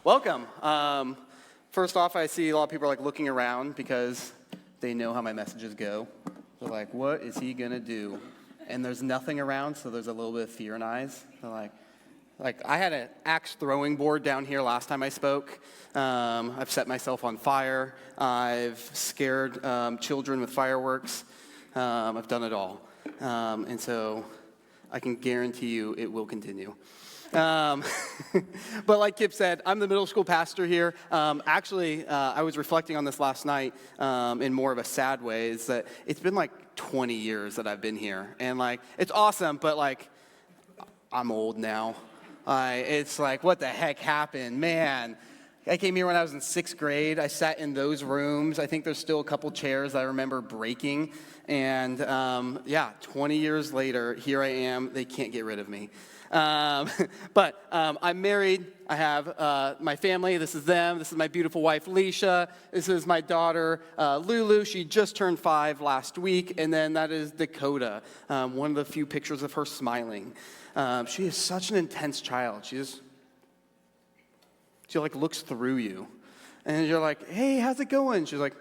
Welcome. First off, I see a lot of people are looking around because they know how my messages go. They're like, what is he gonna do? And there's nothing around, so there's a little bit of fear in eyes. They're like I had an axe throwing board down here last time I spoke. I've set myself on fire. I've scared children with fireworks. I've done it all. And so I can guarantee you it will continue. But like Kip said, I'm the middle school pastor here. I was reflecting on this last night in more of a sad way, is that it's been 20 years that I've been here. And it's awesome, but I'm old now. It's what the heck happened? Man, I came here when I was in 6th grade. I sat in those rooms. I think there's still a couple chairs I remember breaking. And 20 years later, here I am. They can't get rid of me. But I'm married. I have my family. This is them. This is my beautiful wife, Leisha. This is my daughter, Lulu. She just turned 5 last week. And then that is Dakota, one of the few pictures of her smiling. She is such an intense child. She looks through you. And you're like, hey, how's it going? She's like,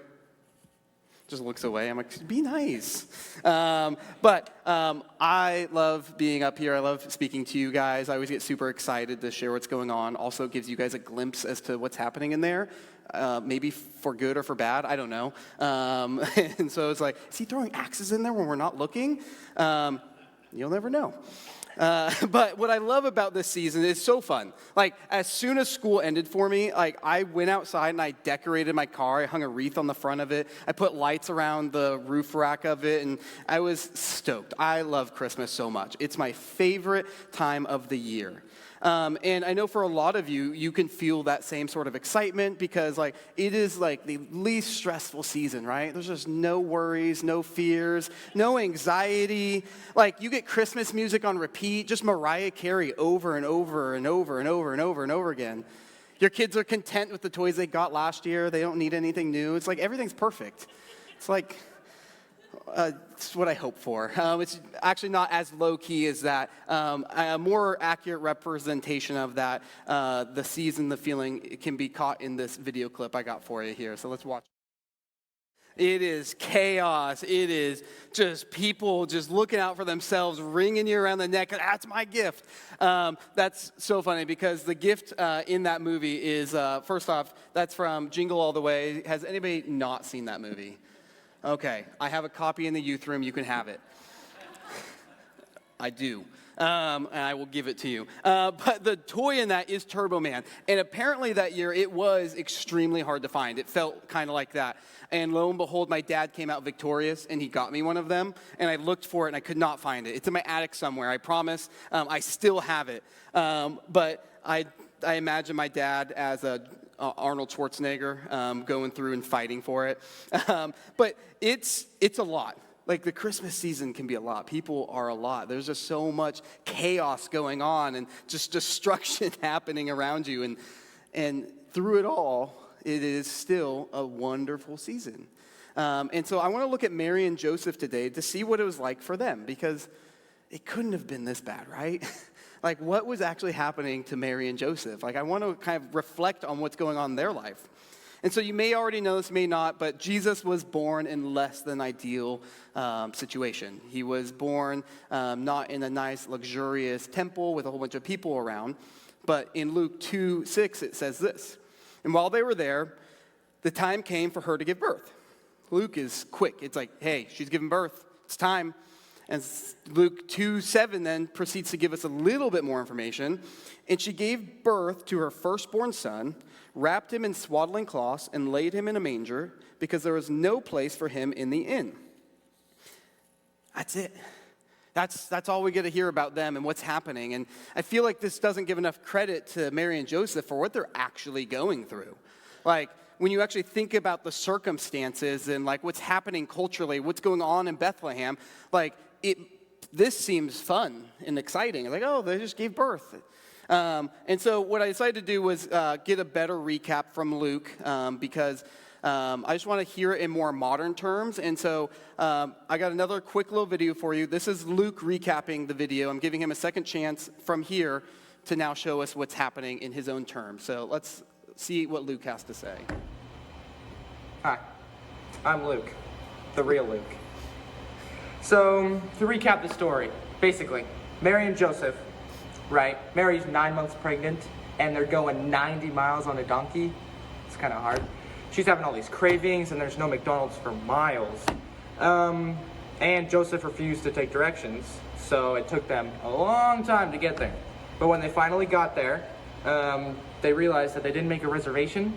just looks away. I'm like, be nice. But I love being up here. I love speaking to you guys. I always get super excited to share what's going on. Also gives you guys a glimpse as to what's happening in there. Maybe for good or for bad, I don't know. And so it's like, is he throwing axes in there when we're not looking? You'll never know. But what I love about this season is so fun. As soon as school ended for me, I went outside and I decorated my car. I hung a wreath on the front of it. I put lights around the roof rack of it, and I was stoked. I love Christmas so much. It's my favorite time of the year. And I know for a lot of you, you can feel that same sort of excitement because it is the least stressful season, right? There's just no worries, no fears, no anxiety. You get Christmas music on repeat, just Mariah Carey over and over and over and over and over and over again. Your kids are content with the toys they got last year. They don't need anything new. It's everything's perfect. It's it's what I hope for. It's actually not as low-key as that. A more accurate representation of that, the season, the feeling, can be caught in this video clip I got for you here. So let's watch. It is chaos. It is just people just looking out for themselves, wringing you around the neck. That's my gift. That's so funny because the gift in that movie is, first off, that's from Jingle All the Way. Has anybody not seen that movie? Okay, I have a copy in the youth room. You can have it. I do, and I will give it to you. But the toy in that is Turbo Man, and apparently that year it was extremely hard to find. It felt kind of like that, and lo and behold, my dad came out victorious, and he got me one of them, and I looked for it, and I could not find it. It's in my attic somewhere, I promise. I still have it, but I imagine my dad as Arnold Schwarzenegger going through and fighting for it. But it's a lot. The Christmas season can be a lot. People are a lot. There's just so much chaos going on and just destruction happening around you. And through it all, it is still a wonderful season. And so I want to look at Mary and Joseph today to see what it was like for them, because it couldn't have been this bad, right? What was actually happening to Mary and Joseph? I want to kind of reflect on what's going on in their life. And so you may already know this, may not, but Jesus was born in less than ideal situation. He was born not in a nice, luxurious temple with a whole bunch of people around, but in Luke 2:6 it says this: and while they were there, the time came for her to give birth. Luke is quick. It's hey, she's giving birth. It's time. And Luke 2:7 then proceeds to give us a little bit more information. And she gave birth to her firstborn son, wrapped him in swaddling cloths, and laid him in a manger, because there was no place for him in the inn. That's it. That's all we get to hear about them and what's happening. And I feel like this doesn't give enough credit to Mary and Joseph for what they're actually going through. When you actually think about the circumstances and what's happening culturally, what's going on in Bethlehem, this seems fun and exciting. They just gave birth. And so what I decided to do was get a better recap from Luke because I just want to hear it in more modern terms. And so I got another quick little video for you. This is Luke recapping the video. I'm giving him a second chance from here to now show us what's happening in his own terms. So let's see what Luke has to say. Hi, I'm Luke, the real Luke. So, to recap the story, basically, Mary and Joseph, right? Mary's 9 months pregnant, and they're going 90 miles on a donkey. It's kind of hard. She's having all these cravings, and there's no McDonald's for miles. And Joseph refused to take directions, so it took them a long time to get there. But when they finally got there, they realized that they didn't make a reservation,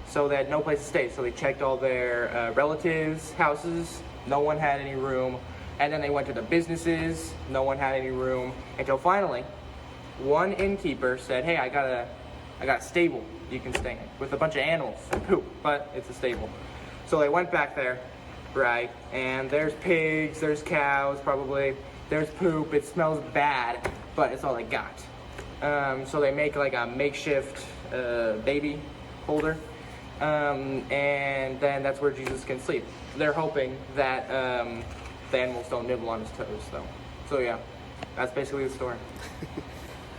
so they had no place to stay. So they checked all their relatives' houses. No one had any room. And then they went to the businesses. No one had any room. Until finally, one innkeeper said, hey, I got a stable you can stay in with a bunch of animals and poop, but it's a stable. So they went back there, right? And there's pigs, there's cows probably, there's poop. It smells bad, but it's all they got. So they make like a makeshift baby holder. And then that's where Jesus can sleep. They're hoping that the animals don't nibble on his toes, though. So yeah, that's basically the story.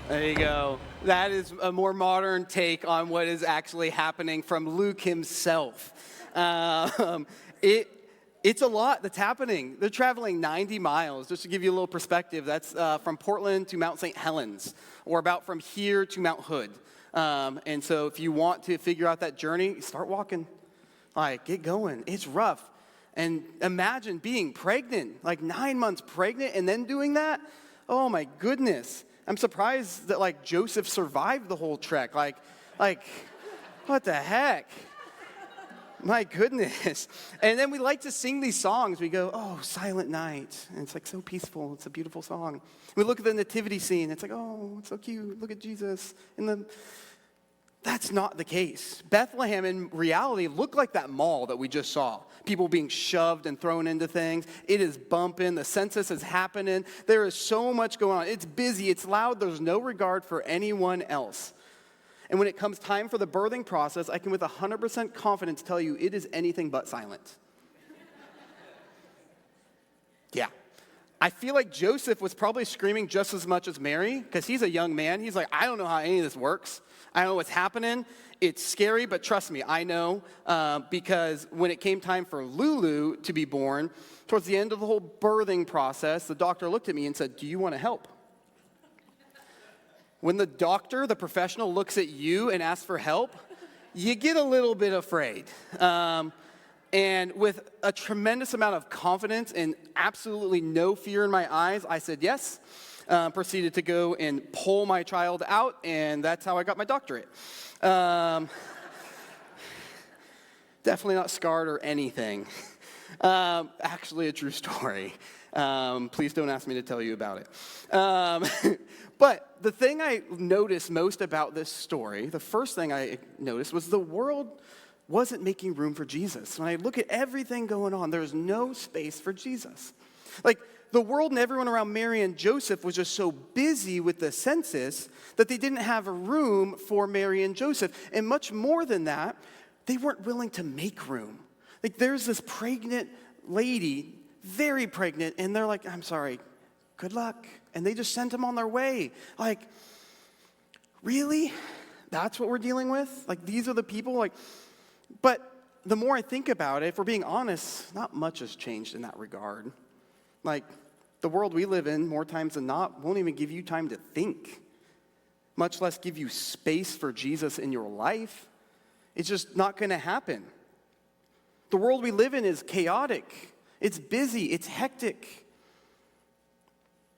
There you go. That is a more modern take on what is actually happening from Luke himself. It's a lot that's happening. They're traveling 90 miles. Just to give you a little perspective, that's from Portland to Mount St. Helens, or about from here to Mount Hood. And so if you want to figure out that journey, start walking. Like, get going. It's rough. And imagine being pregnant, like 9 months pregnant, and then doing that. Oh my goodness. I'm surprised that like Joseph survived the whole trek. Like, what the heck? My goodness. And then we like to sing these songs. We go, oh, Silent Night. And it's like so peaceful. It's a beautiful song. We look at the nativity scene. It's like, oh, it's so cute. Look at Jesus. That's not the case. Bethlehem in reality looked like that mall that we just saw. People being shoved and thrown into things. It is bumping. The census is happening. There is so much going on. It's busy. It's loud. There's no regard for anyone else. And when it comes time for the birthing process, I can with 100% confidence tell you it is anything but silent. Yeah. I feel like Joseph was probably screaming just as much as Mary, because he's a young man. He's like, I don't know how any of this works. I don't know what's happening. It's scary, but trust me, I know, because when it came time for Lulu to be born, towards the end of the whole birthing process, the doctor looked at me and said, do you want to help? When the doctor, the professional, looks at you and asks for help, you get a little bit afraid. And with a tremendous amount of confidence and absolutely no fear in my eyes, I said yes. Proceeded to go and pull my child out, and that's how I got my doctorate. Definitely not scarred or anything. Actually, a true story. Please don't ask me to tell you about it. But the thing I noticed most about this story, the first thing I noticed was the world wasn't making room for Jesus. When I look at everything going on, there's no space for Jesus. Like, the world and everyone around Mary and Joseph was just so busy with the census that they didn't have a room for Mary and Joseph. And much more than that, they weren't willing to make room. Like, there's this pregnant lady, very pregnant, and they're like, I'm sorry, good luck. And they just sent them on their way. Like, really? That's what we're dealing with? Like, these are the people? Like, but the more I think about it, if we're being honest, not much has changed in that regard. Like, the world we live in, more times than not, won't even give you time to think, much less give you space for Jesus in your life. It's just not going to happen. The world we live in is chaotic. It's busy. It's hectic.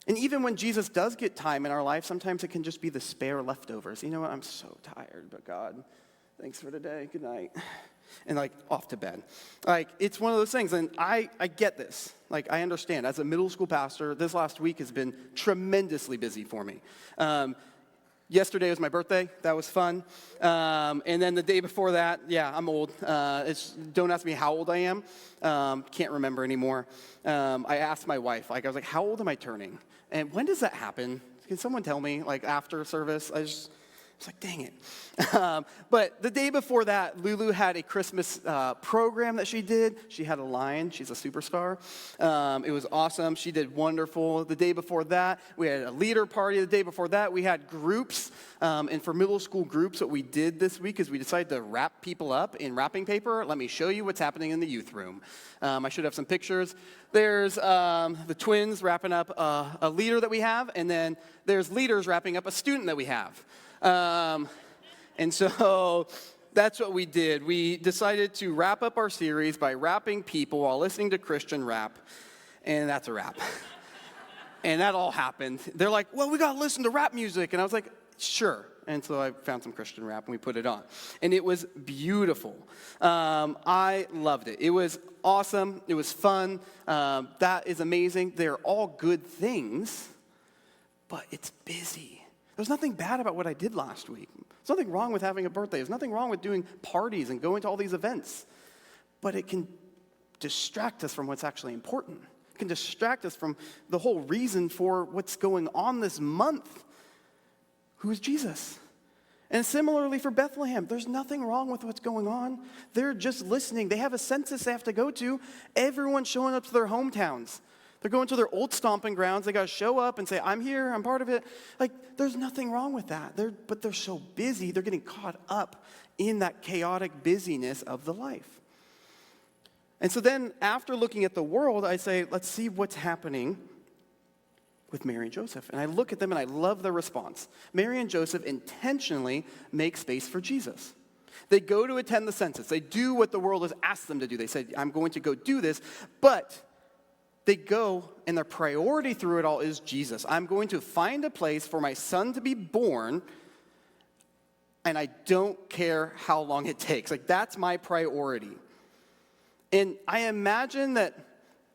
And even when Jesus does get time in our life, sometimes it can just be the spare leftovers. You know what? I'm so tired, but God, thanks for today. Good night. And like off to bed. Like, it's one of those things. And I get this. Like, I understand. As a middle school pastor, this last week has been tremendously busy for me. Yesterday was my birthday. That was fun. And then the day before that, yeah, I'm old. Don't ask me how old I am. Can't remember anymore. I asked my wife, I was like, how old am I turning? And when does that happen? Can someone tell me, like, after service? was like, dang it. But the day before that, Lulu had a Christmas program that she did. She had a lion. She's a superstar. It was awesome. She did wonderful. The day before that, we had a leader party. The day before that, we had groups. And for middle school groups, what we did this week is we decided to wrap people up in wrapping paper. Let me show you what's happening in the youth room. I should have some pictures. There's the twins wrapping up a leader that we have, and then there's leaders wrapping up a student that we have. And so that's what we did. We decided to wrap up our series by wrapping people while listening to Christian rap, and that's a wrap. And that all happened. They're like, well, we got to listen to rap music. And I was like, sure. And so I found some Christian rap, and we put it on. And it was beautiful. I loved it. It was awesome. It was fun. That is amazing. They're all good things, but it's busy. There's nothing bad about what I did last week. There's nothing wrong with having a birthday. There's nothing wrong with doing parties and going to all these events. But it can distract us from what's actually important. It can distract us from the whole reason for what's going on this month. Who is Jesus? And similarly for Bethlehem, there's nothing wrong with what's going on. They're just listening. They have a census they have to go to. Everyone's showing up to their hometowns. They're going to their old stomping grounds. They got to show up and say, I'm here, I'm part of it. Like, there's nothing wrong with that. But they're so busy, they're getting caught up in that chaotic busyness of the life. And so then, after looking at the world, I say, let's see what's happening with Mary and Joseph. And I look at them and I love their response. Mary and Joseph intentionally make space for Jesus. They go to attend the census. They do what the world has asked them to do. They said, I'm going to go do this, but they go, and their priority through it all is Jesus. I'm going to find a place for my son to be born, and I don't care how long it takes. Like, that's my priority. And I imagine that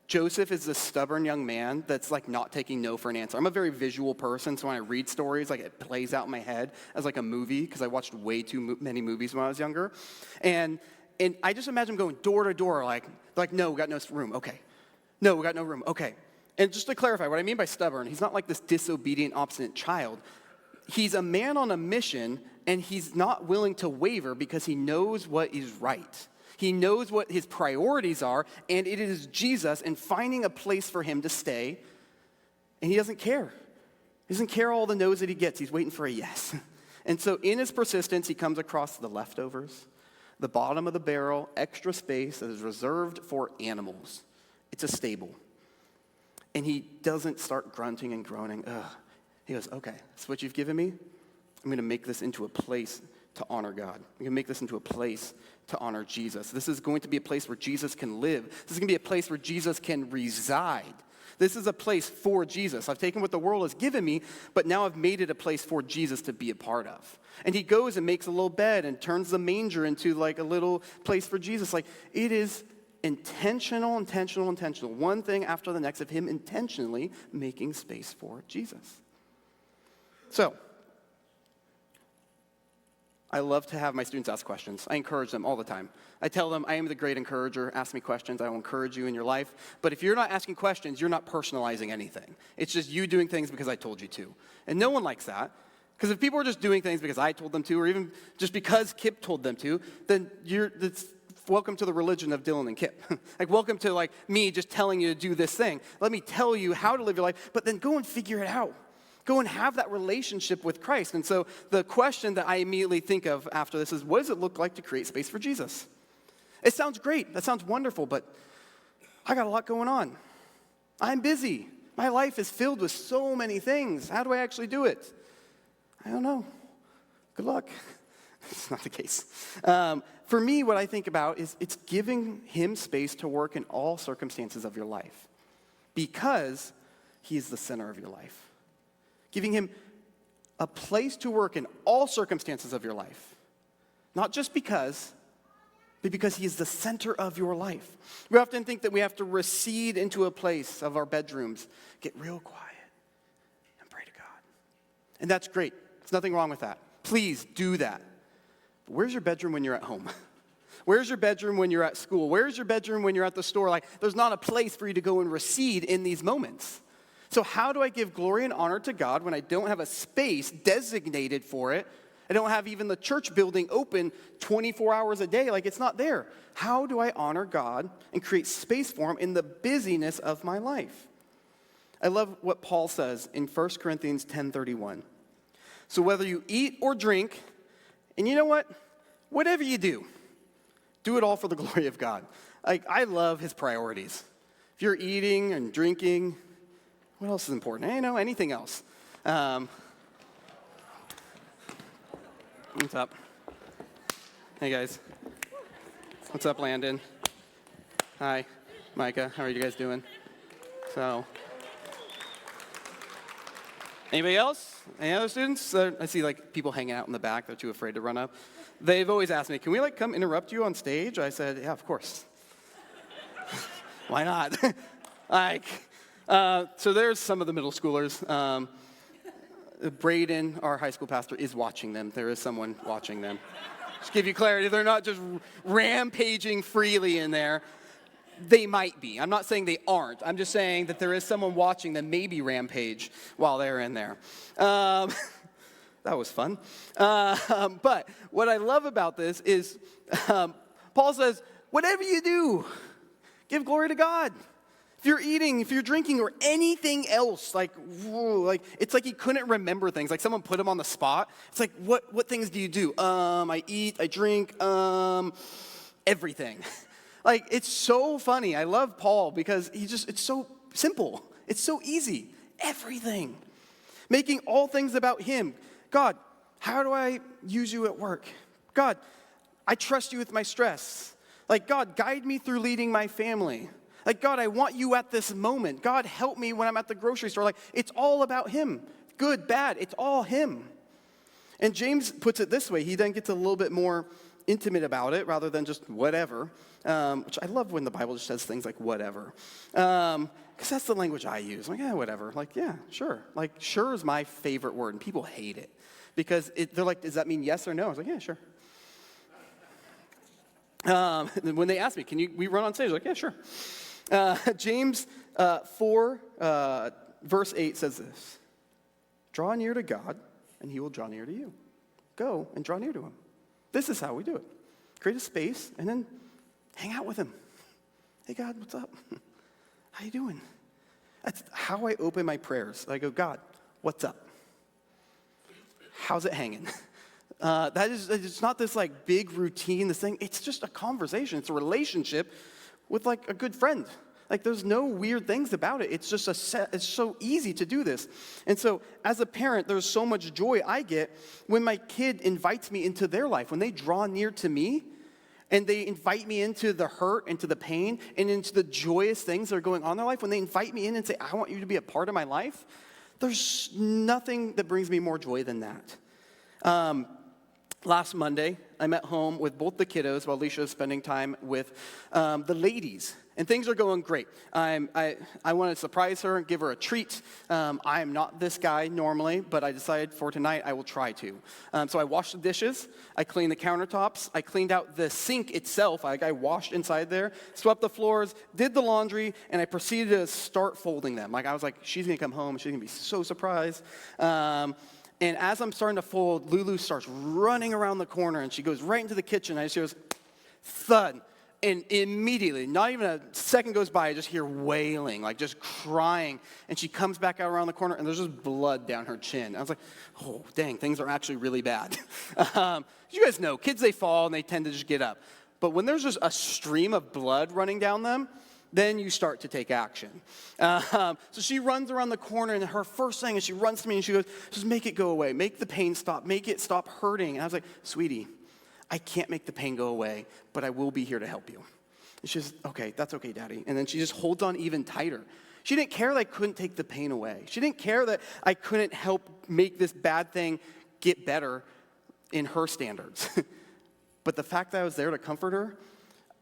Joseph is this stubborn young man that's like not taking no for an answer. I'm a very visual person, so when I read stories, like it plays out in my head as like a movie, because I watched way too many movies when I was younger. And I just imagine going door to door, like, no, we got no room, okay. No, we got no room. Okay. And just to clarify, what I mean by stubborn, he's not like this disobedient, obstinate child. He's a man on a mission, and he's not willing to waver because he knows what is right. He knows what his priorities are, and it is Jesus and finding a place for him to stay, and he doesn't care. He doesn't care all the no's that he gets. He's waiting for a yes. And so in his persistence, he comes across the leftovers, the bottom of the barrel, extra space that is reserved for animals. It's a stable. And he doesn't start grunting and groaning. He goes, okay, that's what you've given me. I'm going to make this into a place to honor God. I'm going to make this into a place to honor Jesus. This is going to be a place where Jesus can live. This is going to be a place where Jesus can reside. This is a place for Jesus. I've taken what the world has given me, but now I've made it a place for Jesus to be a part of. And he goes and makes a little bed and turns the manger into like a little place for Jesus. Like, it is intentional. One thing after the next of him intentionally making space for Jesus. So, I love to have my students ask questions. I encourage them all the time. I tell them, I am the great encourager. Ask me questions. I will encourage you in your life. But if you're not asking questions, you're not personalizing anything. It's just you doing things because I told you to. And no one likes that. Because if people are just doing things because I told them to, or even just because Kip told them to, then it's welcome to the religion of Dylan and Kip. Like, welcome to like me just telling you to do this thing. Let me tell you how to live your life, but then go and figure it out. Go and have that relationship with Christ. And so the question that I immediately think of after this is, what does it look like to create space for Jesus? It sounds great. That sounds wonderful, but I got a lot going on. I'm busy. My life is filled with so many things. How do I actually do it? I don't know. Good luck. It's not the case. For me, what I think about is it's giving him space to work in all circumstances of your life because he is the center of your life. Giving him a place to work in all circumstances of your life. Not just because, but because he is the center of your life. We often think that we have to recede into a place of our bedrooms, get real quiet, and pray to God. And that's great. There's nothing wrong with that. Please do that. But where's your bedroom when you're at home? Where's your bedroom when you're at school? Where's your bedroom when you're at the store? Like, there's not a place for you to go and recede in these moments. So how do I give glory and honor to God when I don't have a space designated for it I don't have even the church building open 24 hours a day. Like, it's not there. How do I honor God and create space for him in the busyness of my life? I love what Paul says in 1 Corinthians 10:31. So whether you eat or drink, and you know what? Whatever you do it all for the glory of God. Like, I love his priorities. If you're eating and drinking, what else is important? Anything else. What's up? Hey, guys. What's up, Landon? Hi, Micah. How are you guys doing? So, anybody else? Any other students? I see, people hanging out in the back. They're too afraid to run up. They've always asked me, can we, come interrupt you on stage? I said, yeah, of course. Why not? So there's some of the middle schoolers. Braden, our high school pastor, is watching them. There is someone watching them. Just give you clarity, they're not just rampaging freely in there. They might be. I'm not saying they aren't. I'm just saying that there is someone watching them maybe rampage while they're in there. That was fun. But what I love about this is Paul says, whatever you do, give glory to God. If you're eating, if you're drinking, or anything else, it's like he couldn't remember things. Like someone put him on the spot. It's like, what things do you do? I eat, I drink, everything. It's so funny. I love Paul because it's so simple. It's so easy. Everything. Making all things about him. God, how do I use you at work? God, I trust you with my stress. God, guide me through leading my family. God, I want you at this moment. God, help me when I'm at the grocery store. It's all about him. Good, bad, it's all him. And James puts it this way. He then gets a little bit more intimate about it rather than just whatever, which I love when the Bible just says things like whatever. Because that's the language I use. Yeah, whatever. Yeah, sure. Sure is my favorite word, and people hate it. Because they're like, does that mean yes or no? I was like, yeah, sure. When they ask me, we run on stage? I was like, yeah, sure. James 4, verse 8 says this. Draw near to God, and he will draw near to you. Go and draw near to him. This is how we do it. Create a space, and then hang out with him. Hey, God, what's up? How you doing? That's how I open my prayers. I go, God, what's up? How's it hanging? It's not this big routine, this thing. It's just a conversation. It's a relationship with a good friend. There's no weird things about it. It's just it's so easy to do this. And so as a parent, there's so much joy I get when my kid invites me into their life, when they draw near to me and they invite me into the hurt, into the pain, and into the joyous things that are going on in their life. When they invite me in and say, I want you to be a part of my life, there's nothing that brings me more joy than that. Last Monday, I'm at home with both the kiddos while Alicia is spending time with the ladies. And things are going great. I want to surprise her and give her a treat. I am not this guy normally, but I decided for tonight I will try to. So I washed the dishes. I cleaned the countertops. I cleaned out the sink itself. I washed inside there, swept the floors, did the laundry, and I proceeded to start folding them. I was like, she's going to come home. She's going to be so surprised. And as I'm starting to fold, Lulu starts running around the corner, and she goes right into the kitchen, and she goes, thud. And immediately, not even a second goes by, I just hear wailing, just crying. And she comes back out around the corner, and there's just blood down her chin. I was like, oh, dang, things are actually really bad. You guys know, kids, they fall, and they tend to just get up. But when there's just a stream of blood running down them, then you start to take action. So she runs around the corner, and her first thing is she runs to me, and she goes, just make it go away. Make the pain stop. Make it stop hurting. And I was like, sweetie, I can't make the pain go away, but I will be here to help you. And she says, okay, that's okay, Daddy. And then she just holds on even tighter. She didn't care that I couldn't take the pain away. She didn't care that I couldn't help make this bad thing get better in her standards. But the fact that I was there to comfort her,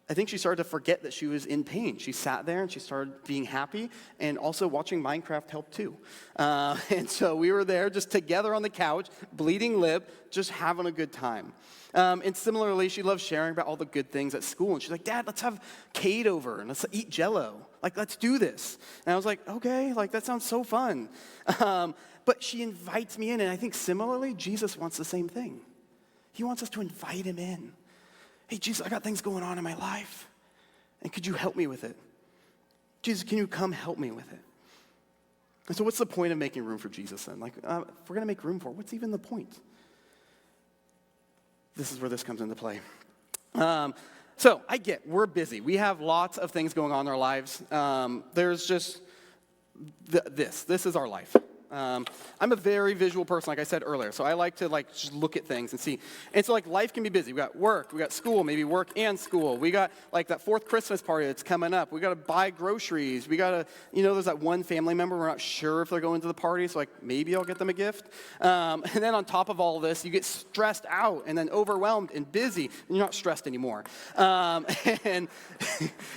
I think she started to forget that she was in pain. She sat there and she started being happy, and also watching Minecraft helped too. And so we were there just together on the couch, bleeding lip, just having a good time. And similarly, she loves sharing about all the good things at school. And she's like, Dad, let's have Cade over and let's eat Jell-O. Let's do this. And I was like, okay, that sounds so fun. But she invites me in, and I think similarly, Jesus wants the same thing. He wants us to invite him in. Hey, Jesus, I got things going on in my life. And could you help me with it? Jesus, can you come help me with it? And so what's the point of making room for Jesus then? Like, if we're going to make room for it, what's even the point? This is where this comes into play. So I get, we're busy. We have lots of things going on in our lives. There's just this is our life. I'm a very visual person, like I said earlier, so I like to just look at things and see. And so life can be busy. We got work, we got school, maybe work and school. We got that fourth Christmas party that's coming up. We got to buy groceries. We got to, there's that one family member we're not sure if they're going to the party, so maybe I'll get them a gift. And then on top of all of this, you get stressed out and then overwhelmed and busy, and you're not stressed anymore. And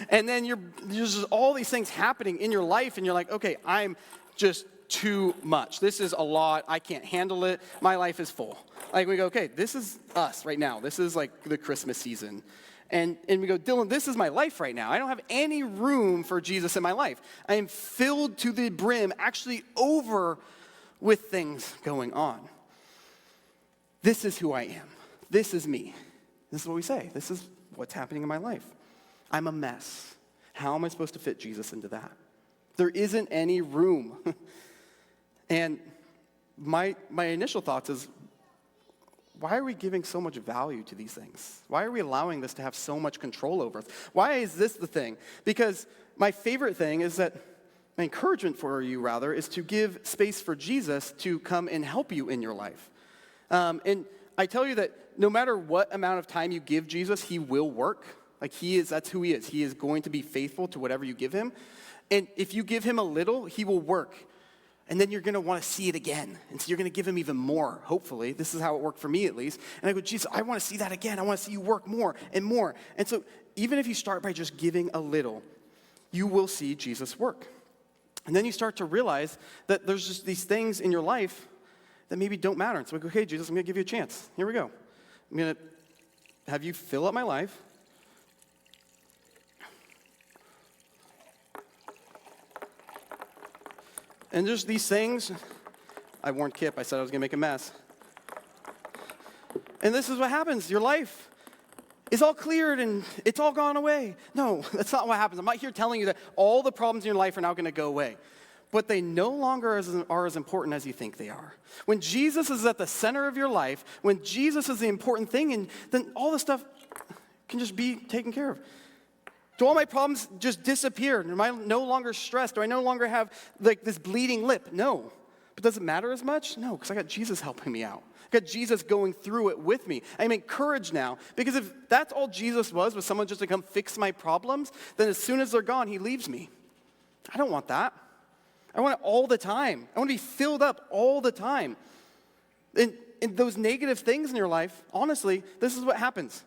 then there's just all these things happening in your life, and you're like, okay, I'm just too much. This is a lot. I can't handle it. My life is full. We go, okay, this is us right now. This is the Christmas season. And we go, Dylan, this is my life right now. I don't have any room for Jesus in my life. I am filled to the brim, actually over with things going on. This is who I am. This is me. This is what we say. This is what's happening in my life. I'm a mess. How am I supposed to fit Jesus into that? There isn't any room. And my initial thoughts is, why are we giving so much value to these things? Why are we allowing this to have so much control over us? Why is this the thing? Because my favorite thing is that, my encouragement for you rather, is to give space for Jesus to come and help you in your life. And I tell you that no matter what amount of time you give Jesus, he will work. That's who he is. He is going to be faithful to whatever you give him. And if you give him a little, he will work. And then you're going to want to see it again. And so you're going to give him even more, hopefully. This is how it worked for me, at least. And I go, Jesus, I want to see that again. I want to see you work more and more. And so even if you start by just giving a little, you will see Jesus work. And then you start to realize that there's just these things in your life that maybe don't matter. And so I go, okay, Jesus, I'm going to give you a chance. Here we go. I'm going to have you fill up my life. And there's these things, I warned Kip, I said I was going to make a mess. And this is what happens. Your life is all cleared and it's all gone away. No, that's not what happens. I'm not here telling you that all the problems in your life are now going to go away. But they no longer are as important as you think they are. When Jesus is at the center of your life, when Jesus is the important thing, and then all this stuff can just be taken care of. Do all my problems just disappear? Am I no longer stressed? Do I no longer have this bleeding lip? No. But does it matter as much? No, because I got Jesus helping me out. I got Jesus going through it with me. I'm encouraged now, because if that's all Jesus was someone just to come fix my problems, then as soon as they're gone, he leaves me. I don't want that. I want it all the time. I want to be filled up all the time. And those negative things in your life, honestly, this is what happens.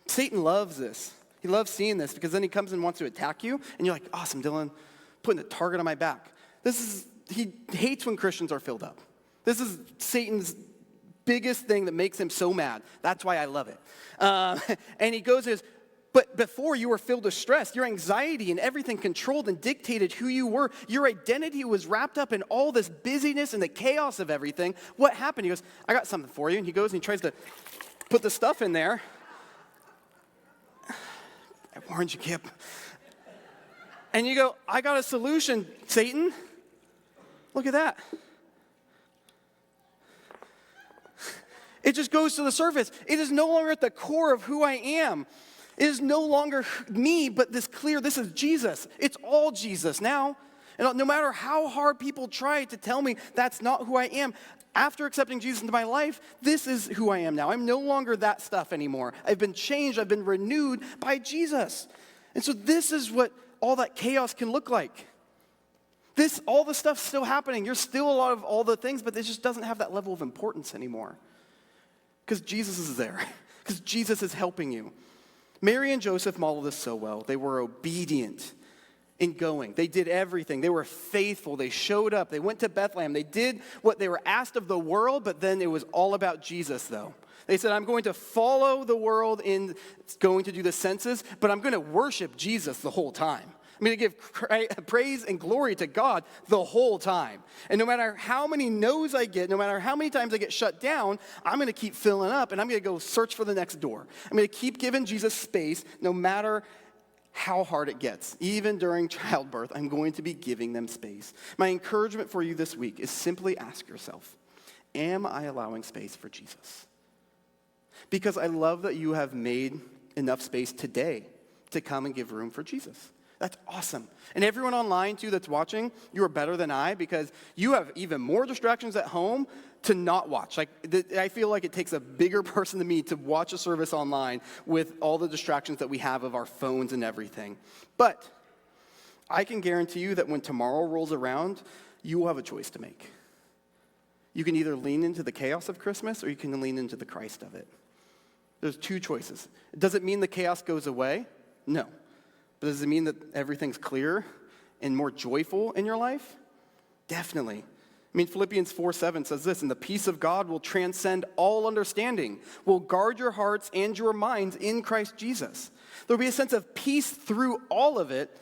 Satan loves this. He loves seeing this, because then he comes and wants to attack you, and you're like, awesome, Dylan, putting a target on my back. He hates when Christians are filled up. This is Satan's biggest thing that makes him so mad. That's why I love it. And he goes, but before you were filled with stress, your anxiety and everything controlled and dictated who you were. Your identity was wrapped up in all this busyness and the chaos of everything. What happened? He goes, I got something for you. And he goes and he tries to put the stuff in there. I warned you, Kip. And you go, I got a solution, Satan. Look at that. It just goes to the surface. It is no longer at the core of who I am. It is no longer me, but this is Jesus. It's all Jesus now. And no matter how hard people try to tell me that's not who I am, after accepting Jesus into my life, this is who I am now. I'm no longer that stuff anymore. I've been changed. I've been renewed by Jesus. And so this is what all that chaos can look like. All the stuff's still happening. You're still a lot of all the things, but it just doesn't have that level of importance anymore. Because Jesus is there. Because Jesus is helping you. Mary and Joseph modeled this so well. They were obedient in going. They did everything. They were faithful. They showed up. They went to Bethlehem. They did what they were asked of the world, but then it was all about Jesus, though. They said, I'm going to follow the world in going to do the census, but I'm going to worship Jesus the whole time. I'm going to give praise and glory to God the whole time. And no matter how many no's I get, no matter how many times I get shut down, I'm going to keep filling up and I'm going to go search for the next door. I'm going to keep giving Jesus space no matter how hard it gets. Even during childbirth, I'm going to be giving them space. My encouragement for you this week is simply ask yourself, am I allowing space for Jesus? Because I love that you have made enough space today to come and give room for Jesus. That's awesome. And everyone online, too, that's watching, you are better than I because you have even more distractions at home to not watch. I feel like it takes a bigger person than me to watch a service online with all the distractions that we have of our phones and everything. But I can guarantee you that when tomorrow rolls around, you will have a choice to make. You can either lean into the chaos of Christmas or you can lean into the Christ of it. There's two choices. Does it mean the chaos goes away? No. But does it mean that everything's clearer and more joyful in your life? Definitely. I mean, Philippians 4:7 says this, and the peace of God will transcend all understanding, will guard your hearts and your minds in Christ Jesus. There'll be a sense of peace through all of it.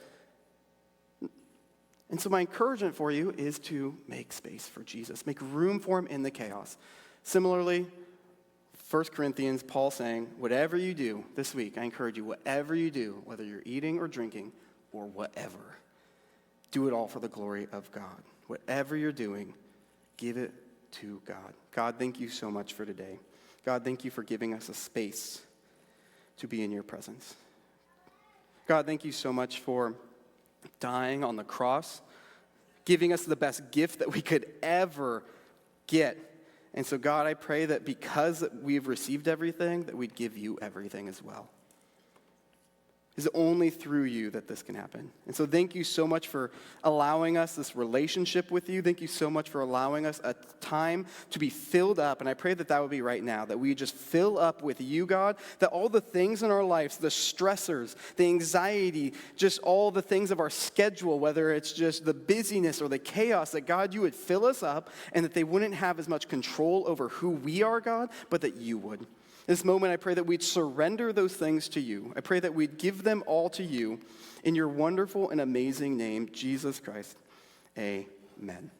And so my encouragement for you is to make space for Jesus. Make room for him in the chaos. Similarly, 1 Corinthians, Paul saying, whatever you do this week, I encourage you, whatever you do, whether you're eating or drinking or whatever, do it all for the glory of God. Whatever you're doing, give it to God. God, thank you so much for today. God, thank you for giving us a space to be in your presence. God, thank you so much for dying on the cross, giving us the best gift that we could ever get. And so, God, I pray that because we've received everything, that we'd give you everything as well. It's only through you that this can happen. And so thank you so much for allowing us this relationship with you. Thank you so much for allowing us a time to be filled up. And I pray that that would be right now, that we just fill up with you, God, that all the things in our lives, the stressors, the anxiety, just all the things of our schedule, whether it's just the busyness or the chaos, that God, you would fill us up and that they wouldn't have as much control over who we are, God, but that you would. This moment, I pray that we'd surrender those things to you. I pray that we'd give them all to you in your wonderful and amazing name, Jesus Christ. Amen.